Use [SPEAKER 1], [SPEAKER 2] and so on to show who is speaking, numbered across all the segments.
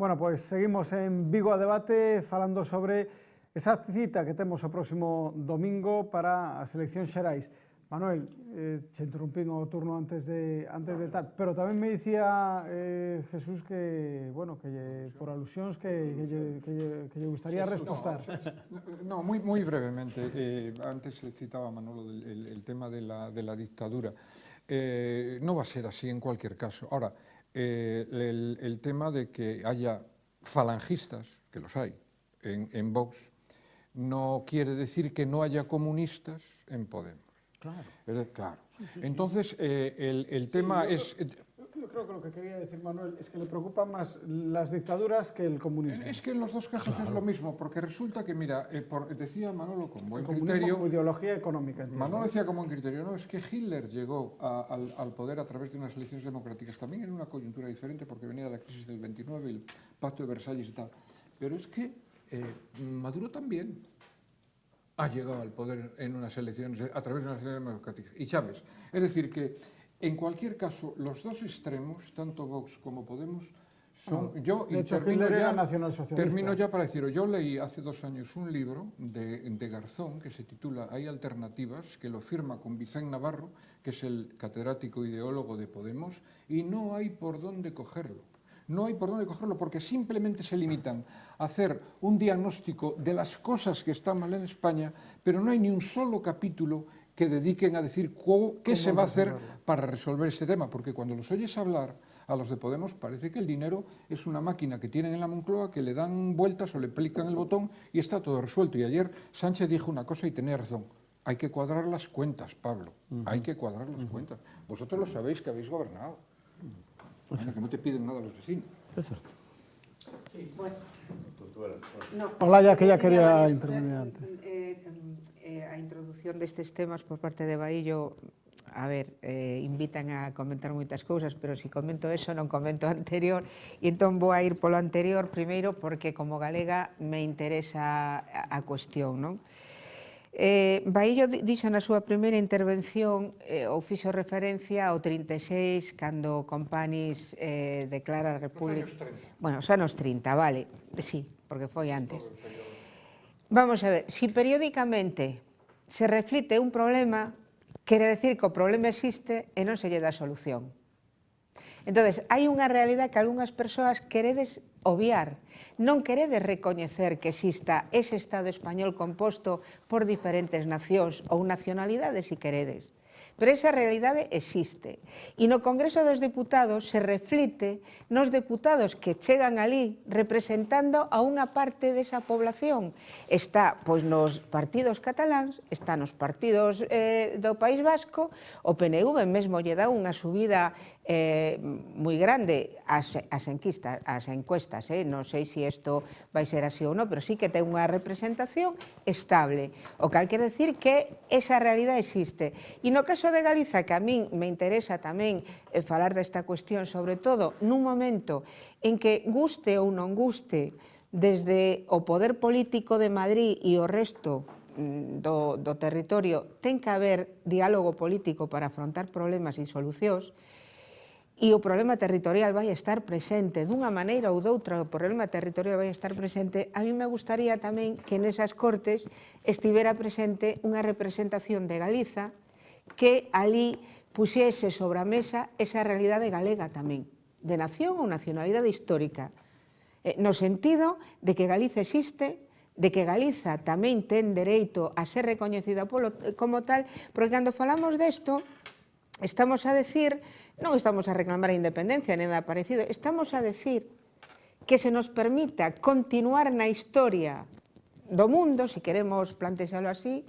[SPEAKER 1] Bueno, pois seguimos en Vigo a Debate falando sobre esa cita que temos o próximo domingo para as eleccións xerais. Manuel, che interrumpín o turno antes de tal, pero tamén me dicía Jesús que, bueno, que por alusións que lle gustaría respostar.
[SPEAKER 2] No, muy brevemente. Antes citaba Manolo el tema de la dictadura. No va a ser así en cualquier caso. Ahora, el tema de que haya falangistas, que los hay, en Vox, no quiere decir que no haya comunistas en Podemos.
[SPEAKER 1] Claro.
[SPEAKER 2] Claro. Entonces, el tema es...
[SPEAKER 1] Yo creo que lo que quería decir Manuel es que le preocupan más las dictaduras que el comunismo.
[SPEAKER 2] Es que en los dos casos es lo mismo, porque resulta que, mira, decía Manolo con buen criterio...
[SPEAKER 1] Comunismo como ideología económica.
[SPEAKER 2] Manolo decía con buen criterio, no, es que Hitler llegó al poder a través de unas elecciones democráticas, también en una coyuntura diferente, porque venía de la crisis del 29, el Pacto de Versalles y tal. Pero es que Maduro también ha llegado al poder en unas elecciones, a través de unas elecciones democráticas. Y Chávez. Es decir, que en cualquier caso, los dos extremos, tanto Vox como Podemos, son... termino ya para deciros, yo leí hace 2 años un libro de Garzón que se titula Hay alternativas, que lo firma con Vicente Navarro, que es el catedrático ideólogo de Podemos, y no hay por dónde cogerlo. No hay por dónde cogerlo porque simplemente se limitan a hacer un diagnóstico de las cosas que están mal en España, pero no hay ni un solo capítulo que dediquen a decir qué se va a hacer para resolver este tema, porque cuando los oyes hablar a los de Podemos parece que el dinero es una máquina que tienen en la Moncloa, que le dan vueltas o le aplican el botón y está todo resuelto. Y ayer Sánchez dijo una cosa y tenía razón. Hay que cuadrar las cuentas, Pablo. Hay que cuadrar las cuentas. Vosotros lo sabéis que habéis gobernado. O sea, que no te piden nada a los vecinos.
[SPEAKER 1] Es cierto.
[SPEAKER 3] Sí, bueno.
[SPEAKER 1] Olaya, que ya quería intervenir antes.
[SPEAKER 3] A introducción destes temas por parte de Baillo, a ver, invitan a comentar moitas cousas, pero se comento eso non comento o anterior, e entón vou a ir polo anterior primeiro porque como galega me interesa a cuestión, non? Baillo dixo na súa primeira intervención ou fixo referencia ao 36 cando Companys declara a República...
[SPEAKER 2] Os anos 30.
[SPEAKER 3] Bueno, os anos 30, vale, sí, porque foi antes. Vamos a ver, si periódicamente se reflite un problema, quere decir que o problema existe e non se lle dá solución. Entón, hai unha realidade que algunhas persoas queredes obviar, non queredes recoñecer que exista ese Estado español composto por diferentes nacións ou nacionalidades, se queredes. Pero esa realidade existe. E no Congreso dos Deputados se reflite nos deputados que chegan ali representando a unha parte desa población. Está pois nos partidos cataláns, está nos partidos do País Vasco, o PNV mesmo lle dá unha subida moi grande ás encuestas, non sei se isto vai ser así ou non, pero sí que ten unha representación estable, o cal quere decir que esa realidade existe. E no caso de Galiza, que a min me interesa tamén falar desta cuestión, sobre todo nun momento en que guste ou non guste desde o poder político de Madrid e o resto do territorio, ten que haber diálogo político para afrontar problemas e solucións, e o problema territorial vai estar presente dunha maneira ou doutra, o problema territorial vai estar presente. A mí me gustaría tamén que nesas Cortes estivera presente unha representación de Galiza que ali puxese sobre a mesa esa realidade galega tamén, de nación ou nacionalidade histórica, no sentido de que Galiza existe, de que Galiza tamén ten dereito a ser recoñecida como tal, porque cando falamos desto, estamos a decir, non estamos a reclamar a independencia, nem nada parecido, estamos a decir que se nos permita continuar na historia do mundo, se queremos plantexalo así,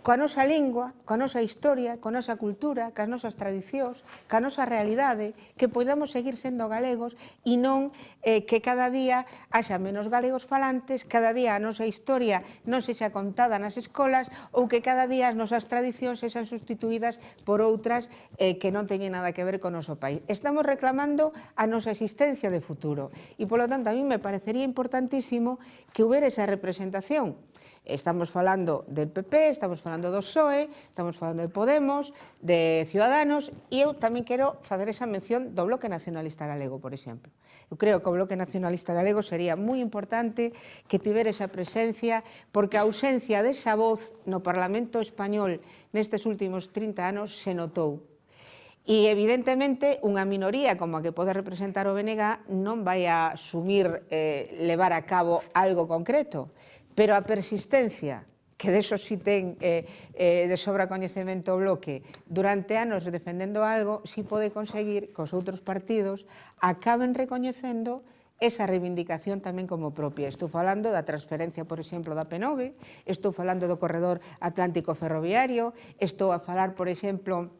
[SPEAKER 3] coa nosa lingua, coa nosa historia, coa nosa cultura, coas nosas tradicións, coa nosa realidade, que podamos seguir sendo galegos e non que cada día haxa menos galegos falantes, cada día a nosa historia non sexa contada nas escolas ou que cada día as nosas tradicións sexan sustituídas por outras que non teñen nada que ver con o noso país. Estamos reclamando a nosa existencia de futuro e, polo tanto, a mí me parecería importantísimo que houbera esa representación. Estamos falando del PP, estamos falando do PSOE, estamos falando de Podemos, de Ciudadanos, e eu tamén quero facer esa mención do Bloque Nacionalista Galego, por exemplo. Eu creo que o Bloque Nacionalista Galego sería moi importante que tivera esa presencia, porque a ausencia desa voz no Parlamento Español nestes últimos 30 anos se notou. E, evidentemente, unha minoría como a que pode representar o BNG non vai a asumir levar a cabo algo concreto, pero a persistencia, que deso si ten de sobra coñecemento o Bloque, durante anos defendendo algo, si pode conseguir que os outros partidos acaben recoñecendo esa reivindicación tamén como propia. Estou falando da transferencia, por exemplo, da P9, estou falando do corredor atlántico ferroviario, estou a falar, por exemplo,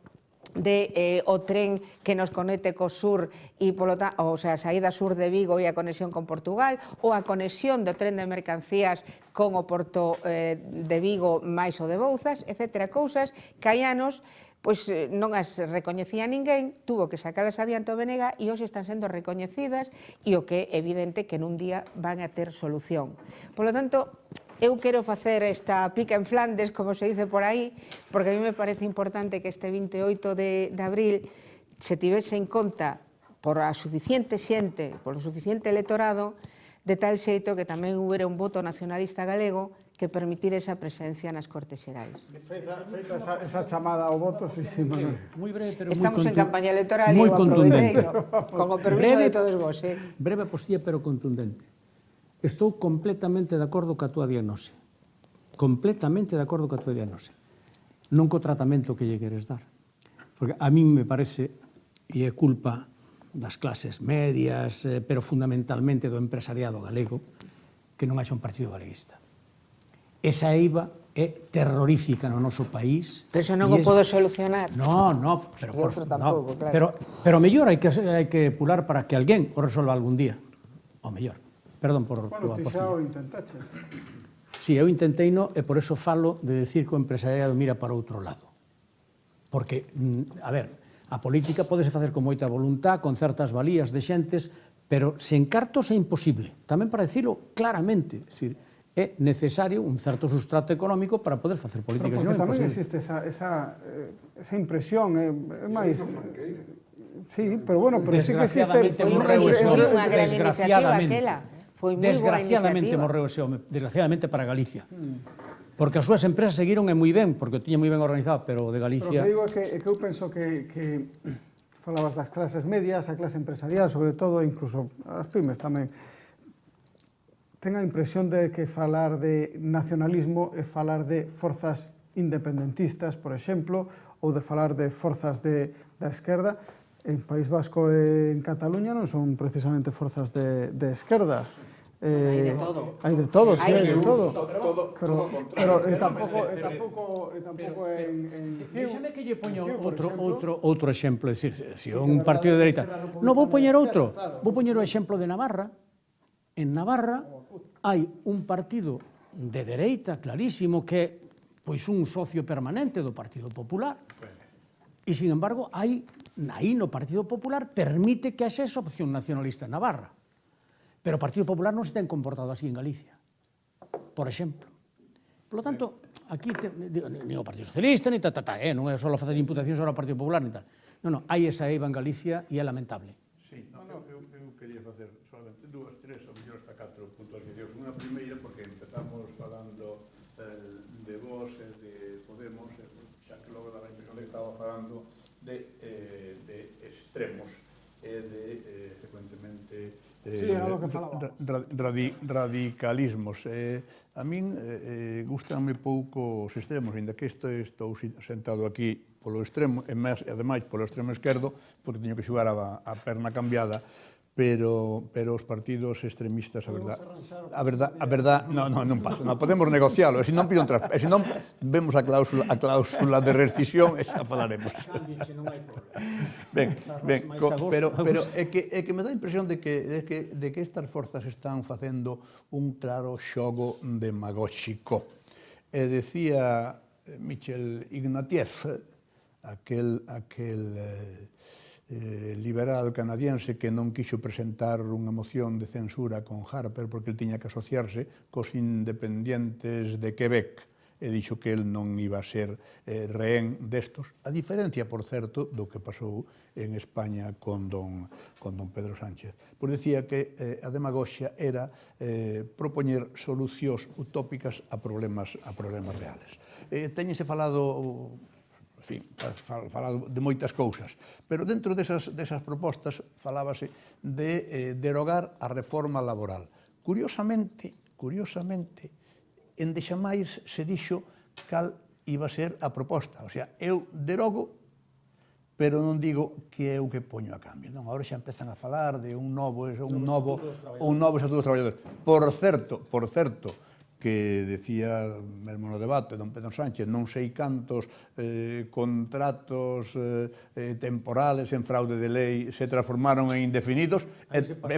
[SPEAKER 3] de o tren que nos conecte co sur e o sea, a saída sur de Vigo e a conexión con Portugal, ou a conexión do tren de mercancías con o porto de Vigo máis o de Bouzas, etcétera, cousas que hai anos pois non as recoñecía ninguén, tuvo que sacalas adiante o BNG e hoxe están sendo recoñecidas e o que é evidente que nun día van a ter solución. Por lo tanto, eu quero facer esta pica en Flandes, como se dice por aí, porque a mí me parece importante que este 28 de abril se tivese en conta por a suficiente xente, por o suficiente electorado, de tal xeito que tamén houbera un voto nacionalista galego que permitir esa presencia nas Cortes Xerais.
[SPEAKER 1] Feita esa chamada ao voto, sí, Manuel.
[SPEAKER 4] Moi breve, pero
[SPEAKER 3] Estamos en campaña electoral e
[SPEAKER 4] moi
[SPEAKER 3] eu
[SPEAKER 4] contundente.
[SPEAKER 3] aproveitei, con o permiso de todos vos.
[SPEAKER 4] Breve postilla, pero contundente. Estou completamente de acordo ca túa diagnose. Completamente de acordo ca túa diagnose. Non co tratamento que lle queres dar. Porque a mí me parece, e é culpa das clases medias, pero fundamentalmente do empresariado galego, que non haxa un partido galeguista. Esa eiva é terrorífica no noso país.
[SPEAKER 3] Pero eso non o podo solucionar.
[SPEAKER 4] No, pero
[SPEAKER 3] tampouco, claro.
[SPEAKER 4] Pero mellor hai que pular para que alguén o resolva algún día. O mellor. Perdón por
[SPEAKER 1] Bueno,
[SPEAKER 4] túa
[SPEAKER 1] ti
[SPEAKER 4] postilla.
[SPEAKER 1] xa o intentaches.
[SPEAKER 4] Si, eu intenteino e por eso falo de decir que o empresariado mira para outro lado. Porque, a ver, a política podese facer con moita voluntad, con certas valías de xentes, pero sen cartos é imposible. Tamén para dicilo claramente. É dicir, é necesario un certo sustrato económico para poder facer políticas.
[SPEAKER 1] Pero porque tamén
[SPEAKER 4] imposible.
[SPEAKER 1] existe esa impresión, é máis... Sí, pero bueno, pero sí que existe...
[SPEAKER 4] Desgraciadamente morreu ese
[SPEAKER 3] Foi
[SPEAKER 4] home.
[SPEAKER 3] unha gran iniciativa aquela. Foi moi boa
[SPEAKER 4] Desgraciadamente
[SPEAKER 3] iniciativa.
[SPEAKER 4] morreu ese home. Desgraciadamente para Galicia. Porque as súas empresas seguiron moi ben, porque o tiña moi ben organizado, pero de
[SPEAKER 1] Pero o
[SPEAKER 4] Galicia...
[SPEAKER 1] que digo é que eu penso que falabas das clases medias, a clase empresarial, sobre todo, incluso as pymes tamén, ten a impresión de que falar de nacionalismo é falar de forzas independentistas, por exemplo, ou de falar de forzas da esquerda. En País Vasco e en Cataluña non son precisamente forzas de esquerdas.
[SPEAKER 3] Hai de todo.
[SPEAKER 1] Hai de todo, sí, hai de todo.
[SPEAKER 2] Todo
[SPEAKER 1] Pero tampouco en
[SPEAKER 4] Déxame que lle poño outro exemplo, é dicir, se un partido de dereita, non vou poñer outro, vou poñer o exemplo de Navarra. En Navarra hai un partido de dereita clarísimo que é pois un socio permanente do Partido Popular. E, sin embargo, aí no Partido Popular permite que haxe esa opción nacionalista en Navarra. Pero o Partido Popular non se ten comportado así en Galicia, por exemplo. Por lo tanto, aquí ni o Partido Socialista, ni non é só facer imputacións ao Partido Popular, ni tal. Non, hai esa eiva en Galicia e é lamentable.
[SPEAKER 5] Sí, eu quería facer solamente dúas, tres, ou mellor hasta 4 puntualizacións. Unha primeira, porque empezamos falando de vos e de Podemos, xa que logo daba a impresión de que estaba falando de extremos e de, frecuentemente,
[SPEAKER 1] Sí, era lo que falaba.
[SPEAKER 5] radicalismos. A min gustanme pouco os extremos, ainda que estou sentado aquí polo extremo, e ademais polo extremo esquerdo, porque teño que xogar a perna cambiada, pero os partidos extremistas, a verdad, non pasa, non podemos negocialo, e se non pido e se non vemos a cláusula de rescisión e xa falaremos. Ben, pero é que me dá a impresión de que estas forzas están facendo un claro xogo demagóxico. E decía Michel Ignatieff, aquel liberal canadiense que non quixo presentar unha moción de censura con Harper porque el tiña que asociarse cos independientes de Quebec e dixo que el non iba a ser rehén destos, a diferencia, por certo, do que pasou en España con don Pedro Sánchez. Pois decía que a demagoxia era propoñer solucións utópicas a problemas reales. Téñese falado falado de moitas cousas, pero dentro desas propostas falábase de derogar a reforma laboral. Curiosamente, endexamais se dixo cal iba a ser a proposta. O sea, eu derogo, pero non digo que é o que poño a cambio. Non, agora xa empezan a falar de un novo Estatuto dos Traballadores. Por certo, que decía mesmo no debate don Pedro Sánchez, non sei cantos contratos temporales en fraude de lei se transformaron en indefinidos.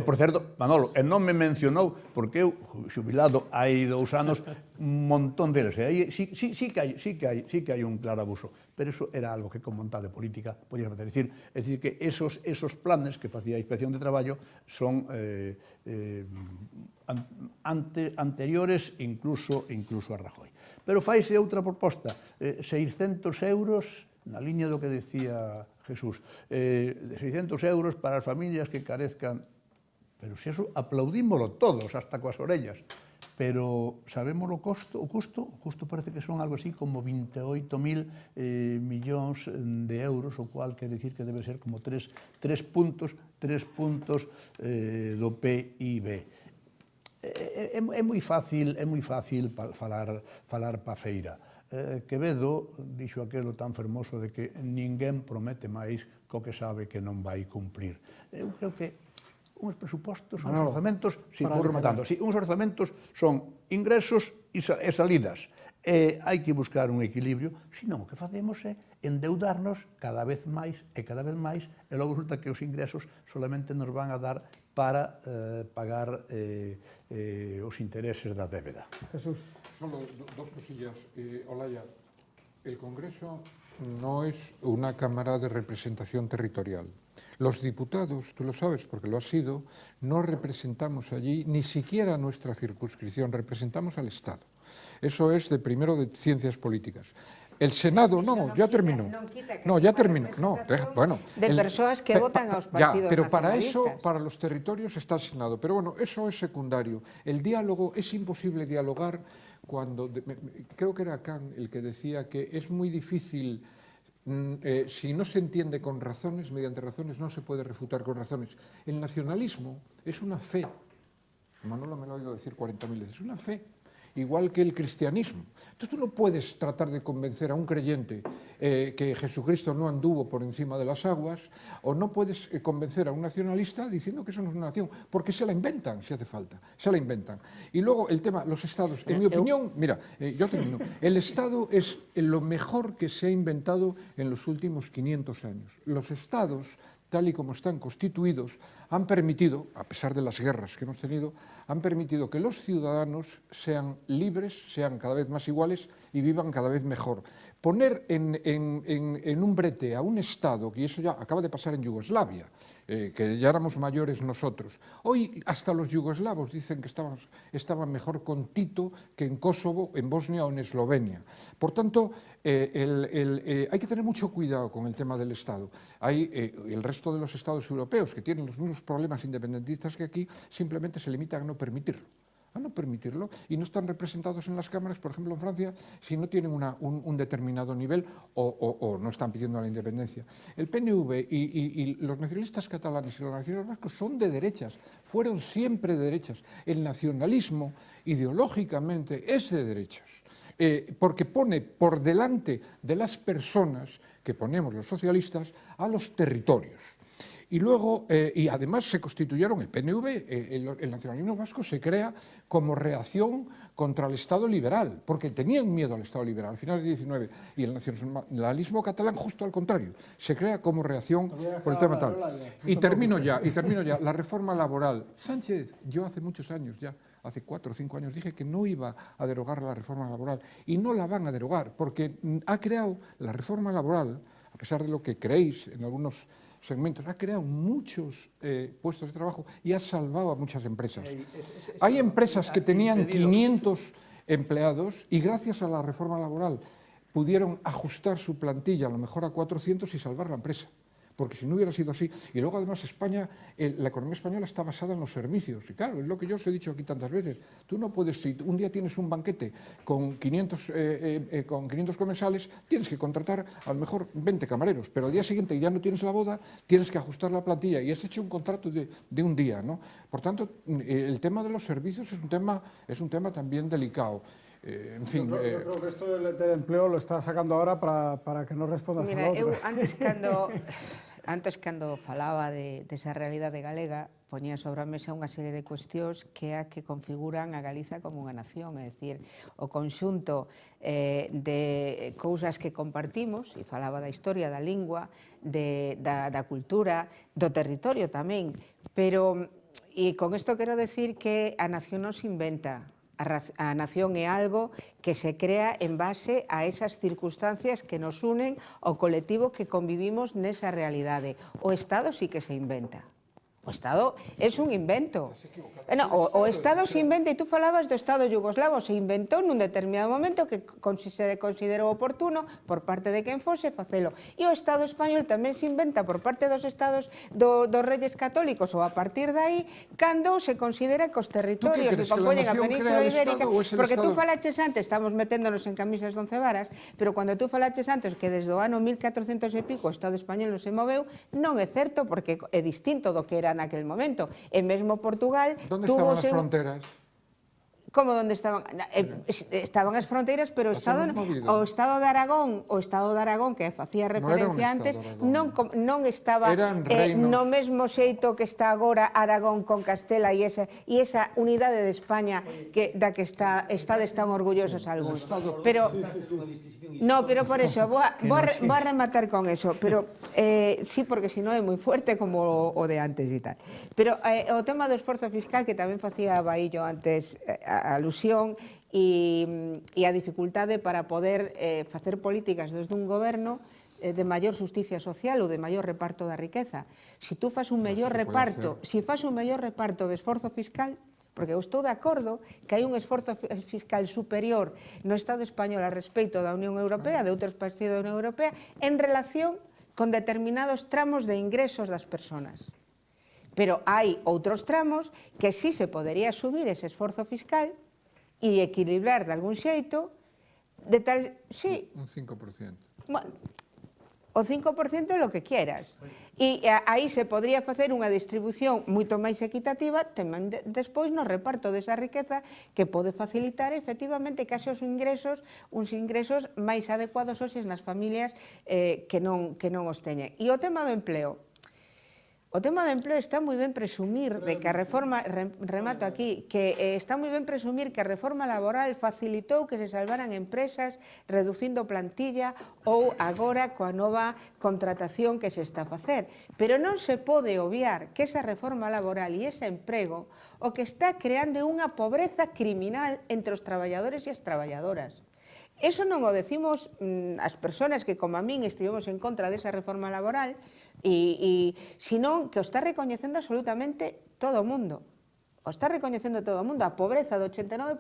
[SPEAKER 5] Por certo, Manolo, non me mencionou, porque eu, xubilado hai 2 anos, un montón deles. Sí que hai un claro abuso, pero eso era algo que con vontade política podía facer. É dicir, que esos planes que facía a Inspección de Traballo son anteriores incluso a Rajoy. Pero faise outra proposta, 600 euros, na liña do que decía Jesús, 600 euros para as familias que carezcan, pero se eso aplaudímolo todos, hasta coas orellas, pero sabemos o custo? O custo parece que son algo así como 28.000 millóns de euros, o cual quer dicir que debe ser como 3 puntos do PIB. É moi fácil falar pa feira. Quevedo dixo aquelo tan fermoso de que ninguén promete máis co que sabe que non vai cumplir. Eu creo que uns presupostos, uns orzamentos, vou rematando, uns orzamentos son ingresos e salidas. Hai que buscar un equilibrio, senón o que facemos é endeudarnos cada vez máis, e logo resulta que os ingresos solamente nos van a dar para pagar os intereses da débeda.
[SPEAKER 1] Jesús.
[SPEAKER 2] Solo dos cosillas. Olaya, el Congreso no es una Cámara de representación territorial. Los diputados, tú lo sabes porque lo has sido, no representamos allí ni siquiera nuestra circunscripción, representamos al Estado. Eso es de primero de ciencias políticas. El Senado, ya termino. Bueno.
[SPEAKER 3] De persoas que votan aos partidos
[SPEAKER 2] pero
[SPEAKER 3] nacionalistas.
[SPEAKER 2] para eso, para los territorios está el Senado. Pero bueno, eso es secundario. El diálogo, es imposible dialogar cuando... Creo que era Kant el que decía que es muy difícil... si no se entiende con razones, mediante razones, no se puede refutar con razones. El nacionalismo es una fe. Manolo me lo ha oído decir 40.000 veces. Es una fe. Igual que el cristianismo. Entonces tú no puedes tratar de convencer a un creyente que Jesucristo no anduvo por encima de las aguas, o no puedes convencer a un nacionalista diciendo que eso no es una nación, porque se la inventan si hace falta, se la inventan. Y luego el tema, los estados, en mi opinión, mira, yo termino, el Estado es lo mejor que se ha inventado en los últimos 500 años. Los estados, tal y como están constituidos, han permitido, a pesar de las guerras que hemos tenido, han permitido que los ciudadanos sean libres, sean cada vez más iguales y vivan cada vez mejor. Poner en un brete a un Estado, y eso ya acaba de pasar en Yugoslavia, que ya éramos mayores nosotros. Hoy hasta los yugoslavos dicen que estaban mejor con Tito que en Kosovo, en Bosnia o en Eslovenia. Por tanto, hay que tener mucho cuidado con el tema del Estado. El resto de los Estados europeos, que tienen los mismos problemas independentistas que aquí, simplemente se limitan a no permitirlo, y no están representados en las cámaras, por ejemplo en Francia, si no tienen un determinado nivel o no están pidiendo la independencia. El PNV y los nacionalistas catalanes y los nacionalistas vascos son de derechas, fueron siempre de derechas. El nacionalismo ideológicamente es de derechas, porque pone por delante de las personas que ponemos los socialistas a los territorios. Y luego, y además se constituyeron, el PNV, el nacionalismo vasco se crea como reacción contra el Estado liberal, porque tenían miedo al Estado liberal al final del 19, y el nacionalismo catalán justo al contrario, se crea como reacción por el tema tal. Y termino ya, la reforma laboral. Sánchez, yo hace muchos años ya, hace 4 o 5 años, dije que no iba a derogar la reforma laboral, y no la van a derogar, porque ha creado la reforma laboral, a pesar de lo que creéis en algunos segmentos, ha creado muchos puestos de trabajo y ha salvado a muchas empresas. Hay empresas que tenían 500 empleados y gracias a la reforma laboral pudieron ajustar su plantilla a lo mejor a 400 y salvar la empresa. Porque si no hubiera sido así, y luego además España, la economía española está basada en los servicios, y claro, es lo que yo os he dicho aquí tantas veces, tú no puedes, si un día tienes un banquete con 500 comensales, tienes que contratar a lo mejor 20 camareros, pero al día siguiente ya no tienes la boda, tienes que ajustar la plantilla, y has hecho un contrato de un día, ¿no? Por tanto, el tema de los servicios es un tema también delicado. En fin,
[SPEAKER 1] yo creo que esto del empleo lo está sacando ahora para que no respondas a
[SPEAKER 3] Mira,
[SPEAKER 1] la
[SPEAKER 3] eu
[SPEAKER 1] outra.
[SPEAKER 3] antes cando falaba desa realidade galega, poñía sobre a mesa unha serie de cuestións que a que configuran a Galiza como unha nación, é dicir, o conxunto de cousas que compartimos, e falaba da historia, da lingua, da cultura, do territorio tamén, pero, e con isto quero decir que a nación non se inventa, a nación é algo que se crea en base a esas circunstancias que nos unen ao colectivo que convivimos nesa realidade. O Estado sí que se inventa. O Estado é un invento. O Estado se inventa, e tú falabas do Estado yugoslavo, se inventou nun determinado momento que se considerou oportuno por parte de quen fose facelo. E o Estado español tamén se inventa por parte dos estados dos reyes católicos ou a partir de aí, cando se considera que os territorios que compoñen a Península Ibérica, porque tú falaches antes, estamos meténdonos en camisas de 11 varas, pero cando tú falaches antes que desde o ano 1400 e pico o Estado español non se moveu, non é certo, porque é distinto do que era naquel momento. E mesmo Portugal
[SPEAKER 2] ¿dónde estaban as fronteras?
[SPEAKER 3] Como onde estaban? Estaban as fronteiras, pero o Estado de Aragón, que facía referencia antes, non estaba no mesmo xeito que está agora Aragón con Castela e esa unidade de España da que estades tan orgullosos algúns. Pero por eso, vou a rematar con eso, pero sí, porque senón é moi fuerte como o de antes e tal. Pero o tema do esforzo fiscal, que tamén facía Baillo antes a alusión, e a dificultade para poder facer políticas desde un goberno de maior justicia social ou de maior reparto da riqueza. Si tú fas un mellor reparto, de esforzo fiscal, porque eu estou de acordo que hai un esforzo fiscal superior no Estado español a respecto da Unión Europea, de outros países da Unión Europea, en relación con determinados tramos de ingresos das persoas. Pero hai outros tramos que sí se podería subir ese esforzo fiscal e equilibrar de algún xeito, de tal... Sí.
[SPEAKER 2] Un 5%.
[SPEAKER 3] Bueno, o 5% é lo que quieras. E aí se podría facer unha distribución moito máis equitativa tamén despois no reparto desa riqueza que pode facilitar efectivamente que haxe uns ingresos máis adecuados hoxe nas familias que non os teñen. E o tema do empleo. O tema do empleo está moi ben presumir de que a reforma, remato aquí, que está moi ben presumir que a reforma laboral facilitou que se salvaran empresas reducindo plantilla ou agora coa nova contratación que se está a facer. Pero non se pode obviar que esa reforma laboral e ese emprego o que está creando unha pobreza criminal entre os traballadores e as traballadoras. Eso non o decimos as persoas que, como a min, estivemos en contra desa reforma laboral, senón que o está recoñecendo absolutamente todo o mundo. O está recoñecendo todo o mundo. A pobreza do 89%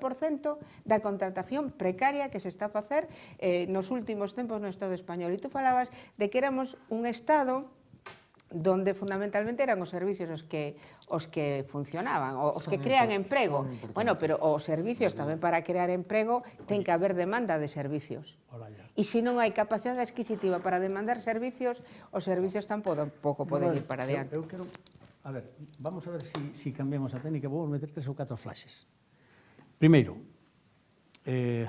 [SPEAKER 3] da contratación precaria que se está a facer nos últimos tempos no Estado español. E tú falabas de que éramos un Estado donde fundamentalmente eran os servicios os que funcionaban, os que crean emprego. Bueno, pero os servicios tamén para crear emprego ten que haber demanda de servicios. E se non hai capacidade adquisitiva para demandar servicios, os servicios tampouco poden ir para adiante.
[SPEAKER 4] Eu quero... A ver, vamos a ver si cambiamos a técnica. Vou meter 3 ou 4 flashes. Primeiro, en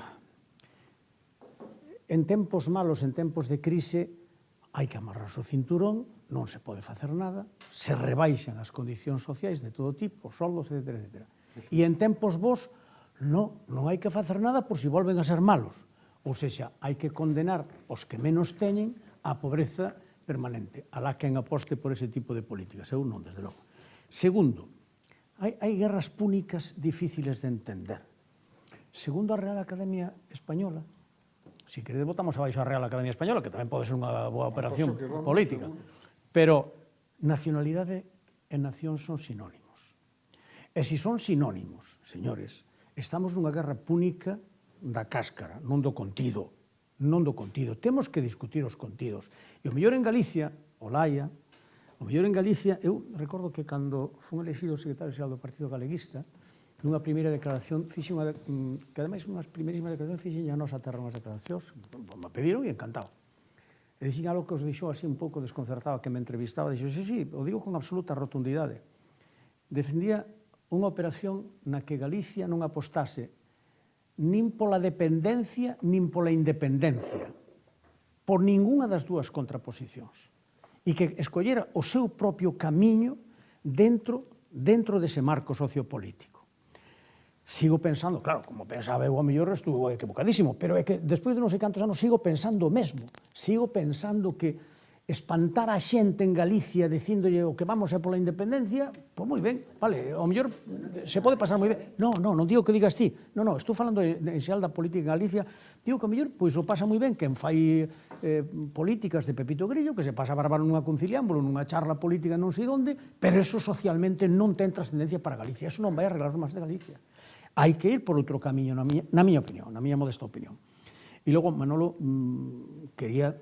[SPEAKER 4] tempos malos, en tempos de crise, hai que amarrarse o cinturón, non se pode facer nada, se rebaixan as condicións sociais de todo tipo, soldos, etc. etc. E en tempos vos, non hai que facer nada por si volven a ser malos. Ou seja, hai que condenar os que menos teñen a pobreza permanente. Alá quen aposte por ese tipo de políticas. Eu non, desde logo. Segundo, hai guerras púnicas difíciles de entender. Segundo a Real Academia Española, si queredes votamos abaixo a Real Academia Española, que tamén pode ser unha boa operación política, pero nacionalidade e nación son sinónimos. E se son sinónimos, señores, estamos nunha guerra púnica da cáscara, non do contido, non do contido. Temos que discutir os contidos. E o mellor en Galicia, Olaia, o mellor en Galicia, eu recordo que cando fun elegido secretario xeral do Partido Galeguista, nunha primeira declaración, fixe unha, que ademais unhas primeirísimas declaracións fixe a nosa terra unhas declaracións, me pediron e encantado. E dixen algo que os deixou así un pouco desconcertado, que me entrevistaba, dixo, sí, o digo con absoluta rotundidade. Defendía unha operación na que Galicia non apostase nin pola dependencia nin pola independencia, por ningunha das dúas contraposicións, e que escollera o seu propio camiño dentro dese marco sociopolítico. Sigo pensando, claro, como pensaba eu, a mellor estuvo equivocadísimo, pero é que despois de non sei cantos anos sigo pensando o mesmo. Sigo pensando que espantar a xente en Galicia dicíndolle o que vamos é pola independencia, pois moi ben, vale, ao mellor se pode pasar moi ben. Non digo que digas ti, non, estou falando en xeral da política en Galicia, digo que ao mellor pois o pasa moi ben quen fai políticas de Pepito Grillo, que se pasa bárbaro nunha conciliámbulo, nunha charla política non sei onde, pero eso socialmente non ten trascendencia para Galicia, eso non vai a arreglar os máis de Galicia. Hai que ir por outro camiño, na miña opinión, na miña modesta opinión. E logo, Manolo, quería,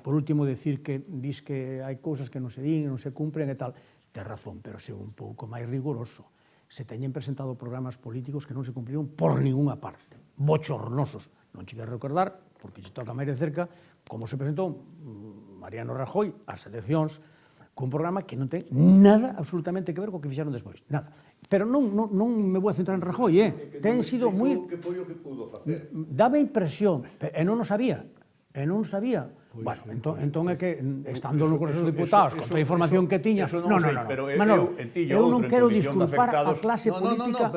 [SPEAKER 4] por último, decir que dis que hai cousas que non se din, non se cumpren e tal. Ten razón, pero se un pouco máis rigoroso. Se teñen presentado programas políticos que non se cumpriron por ninguna parte. Bochornosos. Non che quero recordar, porque se toca máis de cerca, como se presentou Mariano Rajoy ás eleccións, cun programa que non ten nada absolutamente que ver co que fixeron despois. Nada. Pero non me vou a centrar en Rajoy, ten sido moi...
[SPEAKER 5] Que foi o que pudo facer?
[SPEAKER 4] Dame impresión, e non o sabía, Bueno, entón é que, estando no Congreso dos Diputados, con toda a información que tiña... Non, Manolo, eu non quero disculpar a clase política...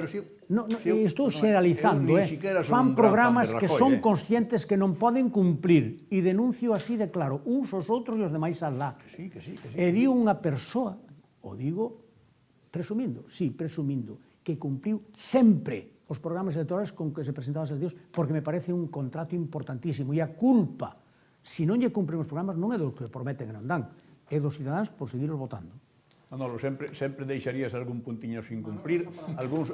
[SPEAKER 4] Estou xeralizando, fan programas que son conscientes que non poden cumprir, e denuncio así de claro, uns aos outros e os demais alá. E di unha persoa, o digo presumindo, que cumpliu sempre os programas electorales con que se presentaban as eleccións, porque me parece un contrato importantísimo, e a culpa, se non lle cumpren os programas, non é dos que prometen e non dan, é dos cidadáns por seguirlos votando.
[SPEAKER 5] Manolo, sempre deixarías algún puntiño sin cumprir,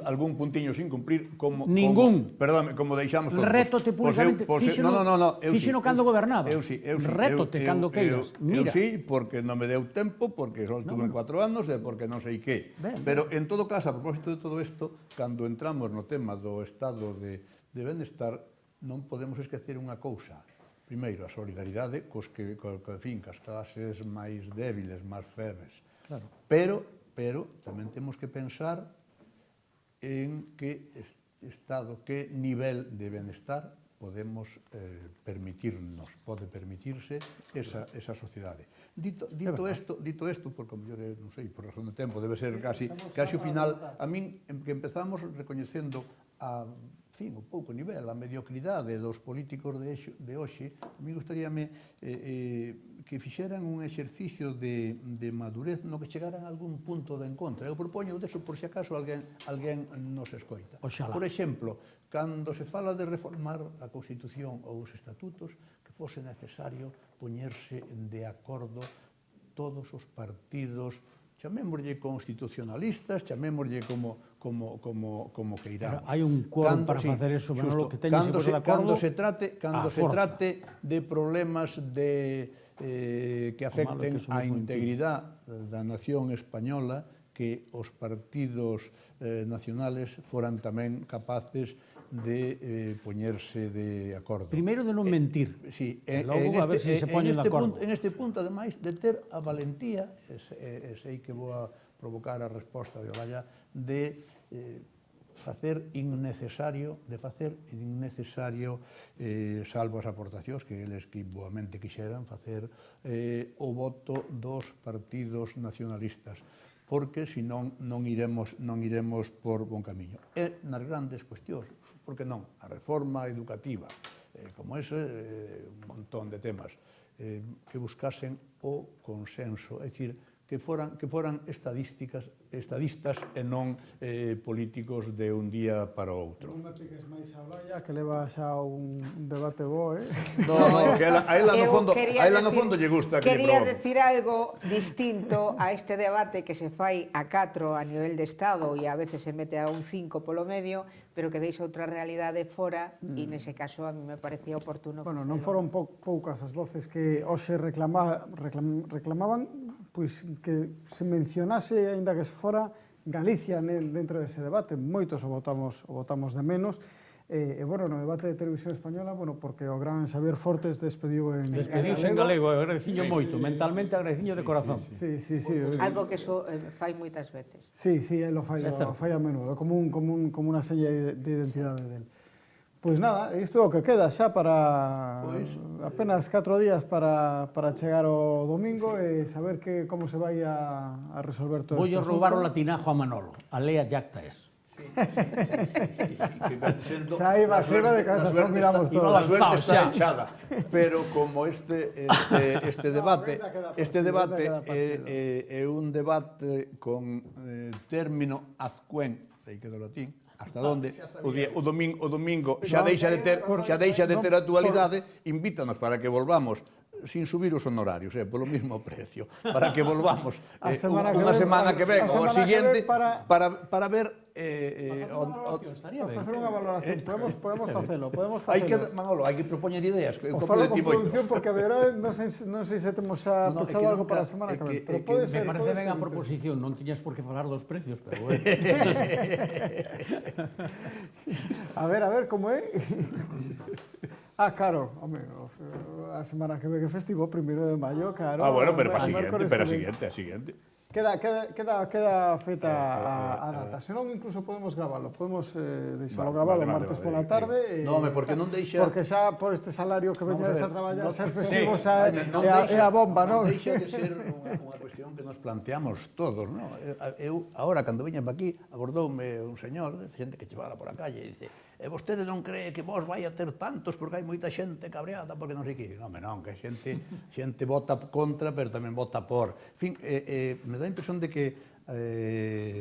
[SPEAKER 5] algún puntiño sin cumprir, como...
[SPEAKER 4] Ningún.
[SPEAKER 5] Perdón, como deixamos todos.
[SPEAKER 4] Rétote públicamente, fíxeno cando gobernaba. Rétote cando queiras.
[SPEAKER 5] Eu sí, porque non me deu tempo, porque só tuve 4 anos, e porque non sei que. Pero, en todo caso, a propósito de todo isto, cando entramos no tema do estado de benestar, non podemos esquecer unha cousa. Primeiro, a solidaridade cos que, cas clases máis débiles, máis febles.
[SPEAKER 4] Claro.
[SPEAKER 5] Pero tamén temos que pensar en que estado, que nivel de benestar podemos pode permitirse esa sociedade. Dito isto, porque, mellor, non sei, por razón de tempo, debe ser casi o final, a min, que empezamos recoñecendo un pouco nivel, a mediocridade dos políticos de hoxe, a mí gustaríame que fixeran un exercicio de madurez no que chegaran a algún punto de encontro. Eu propoño deso por se acaso alguén nos escoita.
[SPEAKER 4] Oxalá.
[SPEAKER 5] Por exemplo, cando se fala de reformar a Constitución ou os estatutos, que fose necesario poñerse de acordo todos os partidos, chamémoslle constitucionalistas, chamémoslle como queiramos.
[SPEAKER 4] Hai un quórum para facer eso, Manolo, que teñese de acordo.
[SPEAKER 5] Cando se trate de problemas que afecten a integridade da nación española, que os partidos nacionales foran tamén capaces de poñerse de acordo.
[SPEAKER 4] Primeiro de non mentir.
[SPEAKER 5] Sí,
[SPEAKER 4] logo a ver se se poñen de acordo.
[SPEAKER 5] En este punto, ademais, de ter a valentía, sei que vou a provocar a resposta de Olaya, de facer innecesario, salvo as aportacións que eles que boamente quixeran facer o voto dos partidos nacionalistas, porque senón non iremos por bon camiño. E nas grandes cuestións, porque non, a reforma educativa, como ese, un montón de temas, que buscasen o consenso, é dicir, que foran estadistas e non políticos de un día para o outro.
[SPEAKER 1] Non me piques máis a Blaya, que leva xa un debate bo,
[SPEAKER 5] No, que a ela no fondo lle gusta que lle
[SPEAKER 3] Quería
[SPEAKER 5] provoque.
[SPEAKER 3] decir algo distinto a este debate que se fai a 4 a nivel de Estado e a veces se mete a un 5 polo medio, pero que deixa outra realidade fora e nese caso a mí me parecía oportuno.
[SPEAKER 1] Bueno, non foron poucas as voces que hoxe reclamaban pois que se mencionase, aínda que se fora, Galicia dentro dese debate. Moitos o votamos de menos. E, bueno, no debate de Televisión Española, bueno, porque o gran Xavier Fortes despediu en
[SPEAKER 4] Despediuse en galego, agradeciño moito, mentalmente agradeciño de corazón.
[SPEAKER 1] Sí.
[SPEAKER 3] Algo que fai moitas veces.
[SPEAKER 1] Sí, él lo fai a menudo, como unha sella de identidade del. Pois nada, isto é o que queda xa para apenas 4 días para chegar ao domingo e saber como se vai a resolver todo isto.
[SPEAKER 4] Voulle roubar o latinajo a Manolo, a lea jacta es.
[SPEAKER 1] Xa iba de casa, só miramos todo.
[SPEAKER 5] A suerte está echada, pero como este debate é un debate con término azcuen, aí que do latín, hasta onde o domingo xa deixa de ter actualidade, invítanos para que volvamos sin subir os honorarios, polo mismo precio, para que volvamos unha semana que ven ou a seguinte para ver
[SPEAKER 1] facer unha valoración, podemos facelo.
[SPEAKER 5] Manolo, hai que propoñer ideas.
[SPEAKER 1] O falo con producción porque a verdade non sei se temos xa pechado algo para a semana que ven, pero pode ser.
[SPEAKER 4] Me parece ben a proposición, non tiñas por que falar dos precios, pero bueno.
[SPEAKER 1] A ver, como é? Claro, home, a semana que ve que festivo, 1 de maio, claro.
[SPEAKER 5] Bueno, pero para a seguinte.
[SPEAKER 1] Queda feita a data. Senón, incluso podemos gravarlo. Podemos deixalo gravado martes pola tarde.
[SPEAKER 5] Non, porque non deixa...
[SPEAKER 1] Porque xa por este salario que veñades a traballar, xa festivo, xa é a bomba, non?
[SPEAKER 5] Non deixa de ser unha cuestión que nos planteamos todos, non? Eu, agora, cando veña para aquí, abordoume un señor, xente que chevara por a calle, e dice: e vostede non cree que vos vai a ter tantos porque hai moita xente cabreada porque non sei que... Non, que xente vota contra, pero tamén vota por. En fin, me dá a impresión de que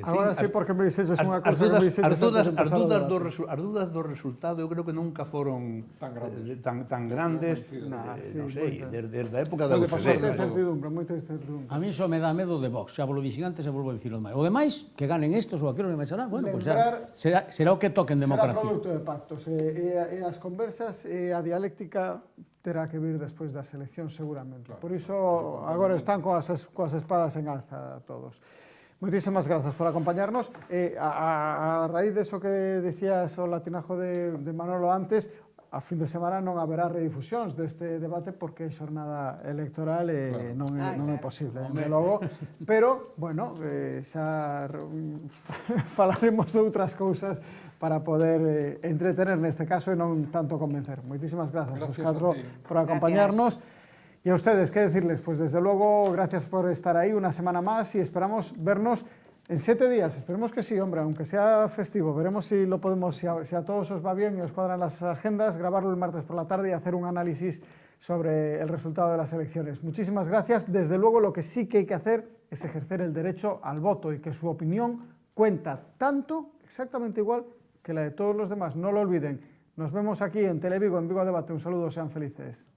[SPEAKER 1] agora sí, porque me dixeses unha cousa que me dixeses
[SPEAKER 5] as dúdas do resultado eu creo que nunca foron tan grandes, non sei, desde a época da UCD.
[SPEAKER 1] Moita incertidumbre.
[SPEAKER 4] A mí só me dá medo de Vox, xa volo dixen antes e volvo a dicirlo máis. O demais, que ganen estos ou aquilo que me será, bueno, pues será o que toque en democracia.
[SPEAKER 1] Será produto de pactos, e as conversas e a dialéctica terá que vir despois das eleccións seguramente. Por iso agora están coas espadas en alza todos. Moitísimas grazas por acompañarnos. A raíz de eso que decías o latinajo de Manolo antes, a fin de semana non haberá redifusións deste debate porque é xornada electoral e non é posible, logo. Pero, bueno, xa falaremos de outras cousas para poder entretener neste caso e non tanto convencer. Moitísimas grazas aos 4 por acompañarnos. Y a ustedes, ¿qué decirles? Pues desde luego, gracias por estar ahí una semana más y esperamos vernos en 7 días. Esperemos que sí, hombre, aunque sea festivo. Veremos si lo podemos, si a todos os va bien y os cuadran las agendas, grabarlo el martes por la tarde y hacer un análisis sobre el resultado de las elecciones. Muchísimas gracias. Desde luego, lo que sí que hay que hacer es ejercer el derecho al voto y que su opinión cuenta tanto, exactamente igual, que la de todos los demás. No lo olviden. Nos vemos aquí en Televigo, en Vigo Debate. Un saludo, sean felices.